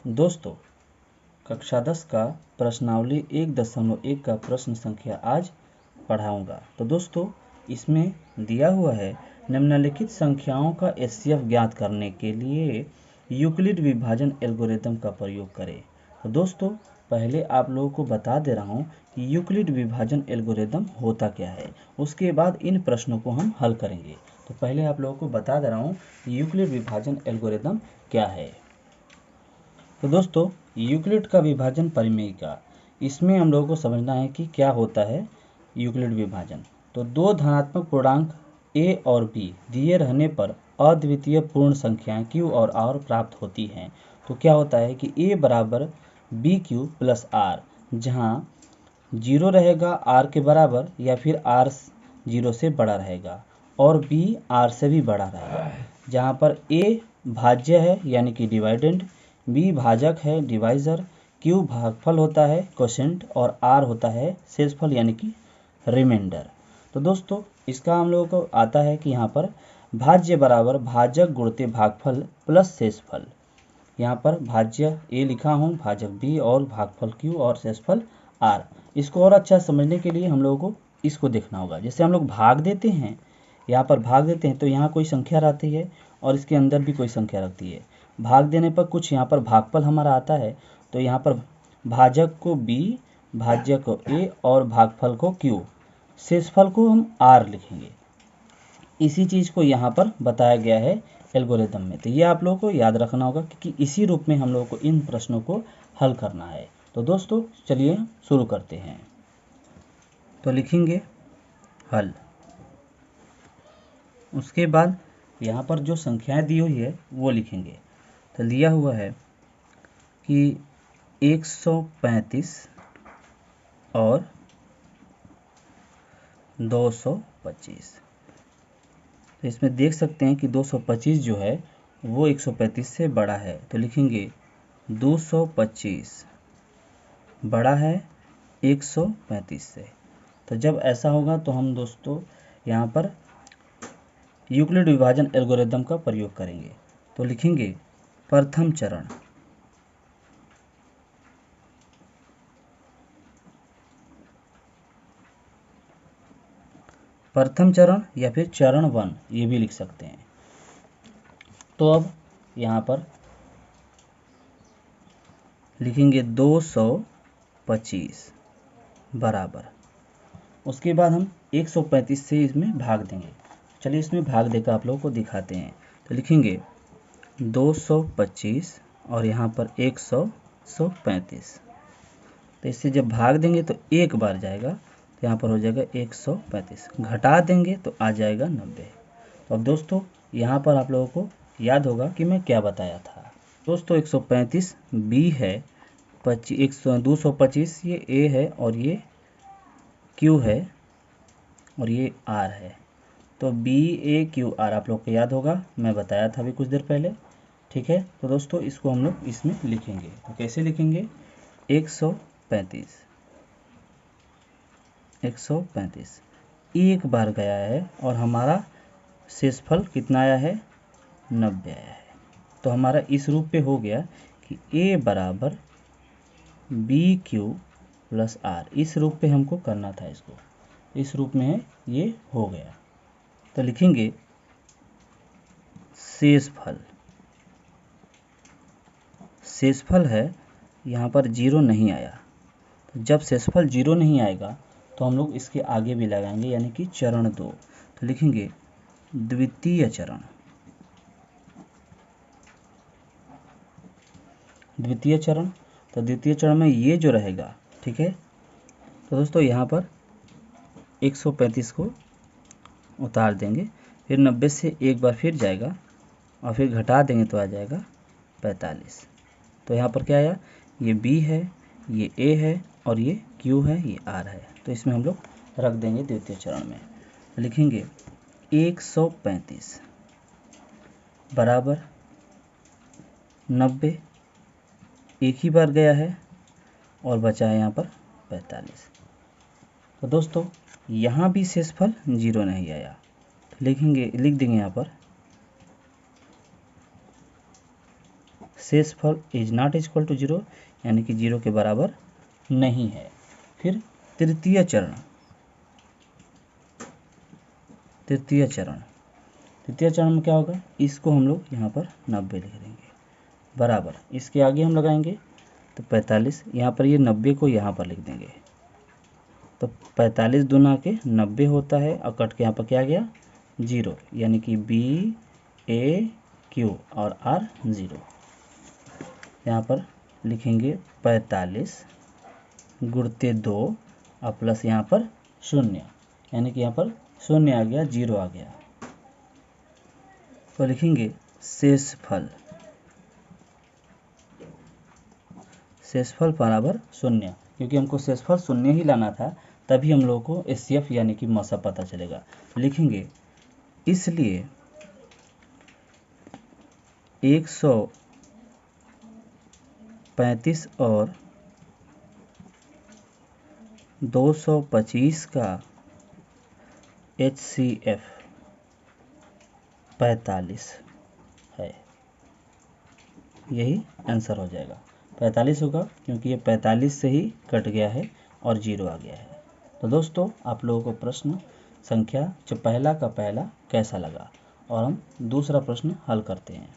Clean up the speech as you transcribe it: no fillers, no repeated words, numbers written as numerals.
दोस्तों, कक्षा 10 का प्रश्नावली 1.1 का प्रश्न संख्या आज पढ़ाऊंगा। तो दोस्तों, इसमें दिया हुआ है निम्नलिखित संख्याओं का एचसीएफ ज्ञात करने के लिए यूक्लिड विभाजन एल्गोरिथम का प्रयोग करें। तो दोस्तों, पहले आप लोगों को बता दे रहा हूं कि यूक्लिड विभाजन एल्गोरिथम होता क्या है, उसके बाद इन प्रश्नों को हम हल करेंगे। तो पहले आप लोगों को बता दे रहा हूं कि यूक्लिड विभाजन एल्गोरिथम क्या है। तो दोस्तों, यूक्लिड का विभाजन परिमेय इसमें हम लोगों को समझना है कि क्या होता है यूक्लिड विभाजन। तो दो धनात्मक पूर्णांक a और b दिए रहने पर अद्वितीय पूर्ण संख्याएं q और r प्राप्त होती हैं। तो क्या होता है कि a बराबर बी क्यू प्लस आर, जहाँ 0 रहेगा r के बराबर या फिर r 0 से बड़ा रहेगा और b r से भी बड़ा रहेगा, जहाँ पर a भाज्य है यानी कि डिवाइडेंड, b भाजक है डिवाइज़र, q भागफल होता है क्वोशेंट और r होता है शेषफल यानी कि रिमाइंडर। तो दोस्तों, इसका हम लोगों को आता है कि यहाँ पर भाज्य बराबर भाजक गुणित भागफल प्लस शेषफल। यहाँ पर भाज्य a लिखा हूँ, भाजक b और भागफल q और शेषफल r। इसको और अच्छा समझने के लिए हम लोगों को इसको देखना होगा। जैसे हम लोग भाग देते हैं, यहाँ पर भाग देते हैं तो यहाँ कोई संख्या रहती है और इसके अंदर भी कोई संख्या रखती है। भाग देने पर कुछ यहाँ पर भागफल हमारा आता है, तो यहाँ पर भाजक को b, भाज्य को a और भागफल को q, शेषफल को हम r लिखेंगे। इसी चीज़ को यहाँ पर बताया गया है एल्गोरिथम में। तो ये आप लोगों को याद रखना होगा कि इसी रूप में हम लोगों को इन प्रश्नों को हल करना है। तो दोस्तों, चलिए शुरू करते हैं। तो लिखेंगे हल। उसके बाद यहाँ पर जो संख्याएं दी हुई है वो लिखेंगे। तो दिया हुआ है कि 135 और 225। तो इसमें देख सकते हैं कि 225 जो है वो 135 से बड़ा है। तो लिखेंगे 225 बड़ा है 135 से। तो जब ऐसा होगा तो हम दोस्तों यहाँ पर यूक्लिड विभाजन एल्गोरिथम का प्रयोग करेंगे। तो लिखेंगे प्रथम चरण। प्रथम चरण या फिर चरण 1 ये भी लिख सकते हैं। तो अब यहाँ पर लिखेंगे 225 बराबर, उसके बाद हम 135 से इसमें भाग देंगे। चलिए इसमें भाग देकर आप लोगों को दिखाते हैं। तो लिखेंगे 225 और यहाँ पर 135। तो इससे जब भाग देंगे तो एक बार जाएगा, तो यहाँ पर हो जाएगा 135, घटा देंगे तो आ जाएगा 90। तो अब दोस्तों, यहाँ पर आप लोगों को याद होगा कि मैं क्या बताया था। दोस्तों, 135 b है, 225 ये a है और ये q है और ये r है। तो b a q r आप लोग को याद होगा, मैं बताया था अभी कुछ देर पहले। ठीक है, तो दोस्तों इसको हम लोग इसमें लिखेंगे। तो कैसे लिखेंगे? 135 एक बार गया है और हमारा शेषफल कितना आया है? 90 आया है। तो हमारा इस रूप पे हो गया कि a बराबर बी क्यू प्लस आर। इस रूप पे हमको करना था, इसको इस रूप में है, ये हो गया। तो लिखेंगे शेषफल। शेषफल है, यहाँ पर 0 नहीं आया। तो जब शेषफल 0 नहीं आएगा तो हम लोग इसके आगे भी लगाएंगे, यानी कि चरण 2। तो लिखेंगे द्वितीय चरण। द्वितीय चरण, तो द्वितीय चरण में ये जो रहेगा, ठीक है। तो दोस्तों यहाँ पर 135 को उतार देंगे, फिर 90 से एक बार फिर जाएगा और फिर घटा देंगे तो आ जाएगा 45। तो यहाँ पर क्या आया? ये b है, ये a है और ये q है, ये r है। तो इसमें हम लोग रख देंगे द्वितीय चरण में। लिखेंगे 135 बराबर 90, एक ही बार गया है और बचा है यहाँ पर 45। तो दोस्तों यहाँ भी शेषफल 0 नहीं आया, तो लिख देंगे यहाँ पर शेषफल इज नॉट इक्वल टू 0, यानी कि 0 के बराबर नहीं है। फिर तृतीय चरण में क्या होगा, इसको हम लोग यहाँ पर 90 लिख देंगे, बराबर इसके आगे हम लगाएंगे तो 45, यहाँ पर ये 90 को यहाँ पर लिख देंगे, तो 45 दूना के 90 होता है, और कट के यहाँ पर क्या गया 0, यानी कि BAQ और R 0। यहाँ पर लिखेंगे 45 गुणते 2 और प्लस यहाँ पर 0, यानी कि यहाँ पर 0 आ गया, 0 आ गया, तो लिखेंगे शेषफल बराबर 0, क्योंकि हमको शेषफल 0 ही लाना था, तभी हम लोगों को HCF यानी कि मौसा पता चलेगा। लिखेंगे इसलिए 135 और 225 का HCF 45 है, यही आंसर हो जाएगा। 45 होगा क्योंकि ये 45 से ही कट गया है और 0 आ गया है। तो दोस्तों आप लोगों को प्रश्न संख्या जो पहला का पहला कैसा लगा, और हम दूसरा प्रश्न हल करते हैं।